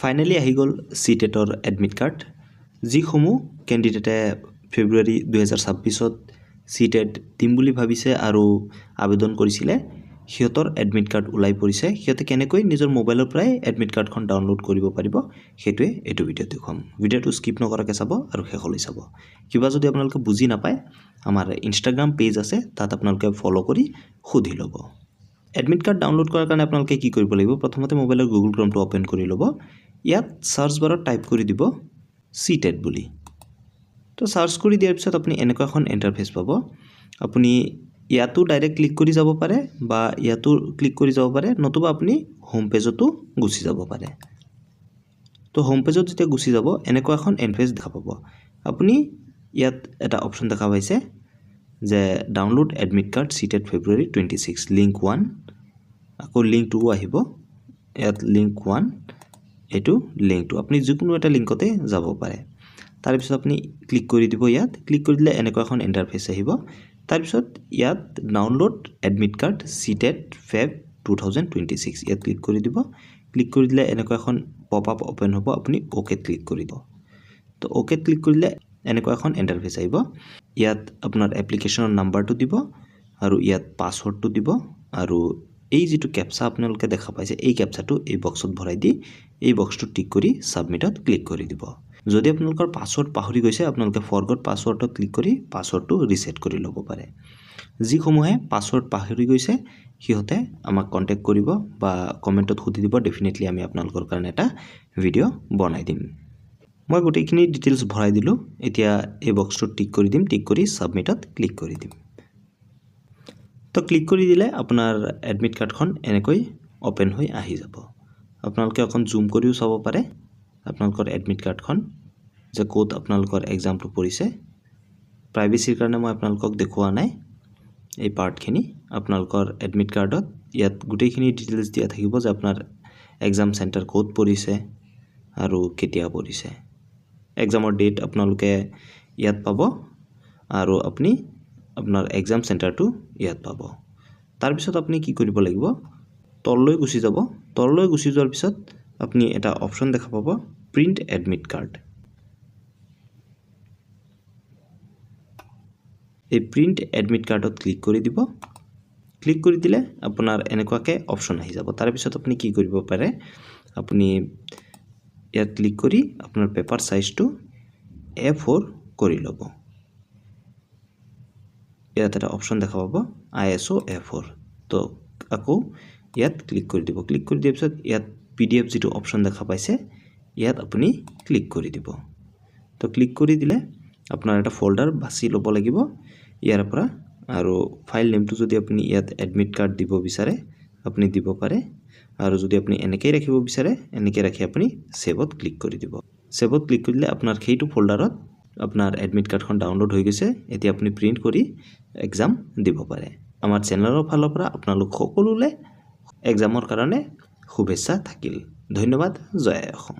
finally আহি গ'ল চিটেটৰ admit card যিসমূহ কেণ্ডিডেটে ফেব্ৰুৱাৰী 2026ত চিটেট দিম বুলি ভাবিছে আৰু আবেদন কৰিছিলে সিহঁতৰ এডমিট কাৰ্ড ওলাই পৰিছে সিহঁতে কেনেকৈ নিজৰ মোবাইলৰ পৰাই এডমিট কাৰ্ডখন ডাউনলোড কৰিব পাৰিব সেইটোৱে এইটো ভিডিঅ'ত দেখুৱাম ভিডিঅ'টো স্কিপ নকৰাকৈ চাব আৰু শেষলৈ চাব কিবা যদি আপোনালোকে বুজি নাপায় আমাৰ ইনষ্টাগ্ৰাম পেজ আছে তাত আপোনালোকে ফলো কৰি সুধি ল'ব এডমিট কাৰ্ড ডাউনলোড কৰাৰ কাৰণে আপোনালোকে কি কৰিব লাগিব প্ৰথমতে মোবাইলৰ গুগল ক্ৰমটো ওপেন কৰি ল'ব ইয়াত সাৰ্চ বাৰত টাইপ কৰি দিব চিটেট বুলি তো সাৰ্চ কৰি দিয়াৰ পিছত আপুনি এনেকুৱা এখন ইন্টাৰফেস পাব আপুনি ইয়াতো ডাইৰেক্ট ক্লিক কৰি যাব পাৰে বা ইয়াতো ক্লিক কৰি যাব পাৰে নতুবা আপুনি হোম পেজতো গুছি যাব পাৰে তো হোম পেজত যেতিয়া গুছি যাব এনেকুৱা এখন ইন্টাৰফেস দেখা পাব আপুনি ইয়াত এটা অপচন দেখা পাইছে যে ডাউনলোড এডমিট কাৰ্ড চিটেট ফেব্ৰুৱাৰী 26 লিংক 1 আকৌ লিংক 2 আহিব ইয়াত লিংক 1 এটো লিংক 2 আপুনি যিকোনো এটা লিংকতে যাব পাৰে তাৰ পিছত আপুনি ক্লিক কৰি দিব ইয়াত ক্লিক কৰি দিলে এনেকুৱা এখন ইন্টাৰফেস আহিব তাৰ পিছত ইয়াত ডাউনলোড এডমিট কাৰ্ড চিটেট ফেব 2026 ইয়াত ক্লিক কৰি দিলে এনেকুৱা এখন পপ আপ ওপেন হ'ব আপুনি ওকে ক্লিক কৰি দিব তো ওকে ক্লিক কৰিলে এনেকুৱা এখন ইন্টাৰফেস আহিব ইয়াত আপোনাৰ এপ্লিকেশনৰ নাম্বাৰটো দিব আৰু ইয়াত পাসওয়াৰ্ডটো দিব আৰু এই যেটো ক্যাপচা আপোনালোকে দেখা পাইছে এই ক্যাপচাটো এই বক্সত ভৰাই দি এই বক্সটো টিক কৰি সাবমিটত ক্লিক কৰি দিব যদি আপোনালোকৰ পাসওয়াৰ্ড পাহৰি গৈছে আপোনালোকে ফৰগট পাসওয়াৰ্ডত ক্লিক কৰি পাসওয়াৰ্ডটো ৰিসেট কৰি ল'ব পাৰে যিসমূহে পাসওয়াৰ্ড পাহৰি গৈছে সিহঁতে আমাক কন্টাক্ট কৰিব বা কমেন্টত খুদি দিব ডেফিনেটলি আমি আপোনালোকৰ কাৰণে এটা ভিডিও বনাই দিম মই গোটেইখিনি ডিটেইলছ ভৰাই দিলো এতিয়া এই বক্সটো টিক কৰি দিম টিক কৰি সাবমিটত ক্লিক কৰি দিম তো ক্লিক কৰি দিলে আপোনাৰ এডমিট কাৰ্ডখন এনেকৈ ওপেন হৈ আহি যাব আপোনালোকে অকন জুম কৰিও চাব পাৰে আপোনালোকৰ এডমিট কাৰ্ডখন যে কোড আপোনালোকৰ এক্সামটো পৰিছে প্ৰাইভেচিৰ কাৰণে মই আপোনালোকক দেখুৱা নাই এই পাৰ্টখিনি আপোনালোকৰ এডমিট কাৰ্ডত ইয়াত গোটেইখিনি ডিটেইলছ দিয়া থাকিব যে আপোনাৰ এক্সাম সেন্টাৰ কোড পৰিছে আৰু কেতিয়া পৰিছে এক্সামৰ ডেট আপোনালোকে ইয়াত পাব আৰু আপুনি আপোনাৰ এক্সাম সেন্টাৰটো ইয়াত পাব তাৰ পিছত আপুনি কি কৰিব লাগিব তললৈ গুছি যাব তললৈ গুছি যোৱাৰ পিছত আপুনি এটা অপচন দেখা পাব প্ৰিন্ট এডমিট কাৰ্ড এই প্ৰিন্ট এডমিট কাৰ্ডত ক্লিক কৰি দিব ক্লিক কৰি দিলে আপোনাৰ এনেকুৱাকে অপচন আহি যাব তাৰ পিছত আপুনি কি কৰিব পাৰে আপুনি ইয়াত ক্লিক কৰি আপোনাৰ পেপাৰ সাইজটো A4 কৰি ল'ব ইয়াত এটা অপচন দেখা পাব ISO A4 তো আকৌ ইয়াত ক্লিক কৰি দিব ক্লিক কৰি দিয়াৰ পিছত ইয়াত PDF যেটো অপচন দেখা পাইছে ইয়াত আপুনি ক্লিক কৰি দিব তো ক্লিক কৰি দিলে আপোনাৰ এটা ফোল্ডাৰ বাছি ল'ব লাগিব ইয়াৰ পৰা আৰু ফাইল নেমটো যদি আপুনি ইয়াত এডমিট কাৰ্ড দিব বিচাৰে আপুনি দিব পাৰে আৰু যদি আপুনি এনেকৈ ৰাখিব বিচাৰে এনেকৈ ৰাখি আপুনি সেভত ক্লিক কৰি দিব সেভত ক্লিক কৰিলে আপোনাৰ সেইটো ফোল্ডাৰত আপোনাৰ এডমিট কাৰ্ডখন ডাউনলোড হৈ গৈছে এতিয়া আপুনি প্ৰিন্ট কৰি এক্সাম দিব পাৰে আমাৰ চেনেলৰ ফালৰ পৰা আপোনালোক সকলোলে এক্সামৰ কাৰণে শুভেচ্ছা থাকিল ধন্যবাদ জয় অসম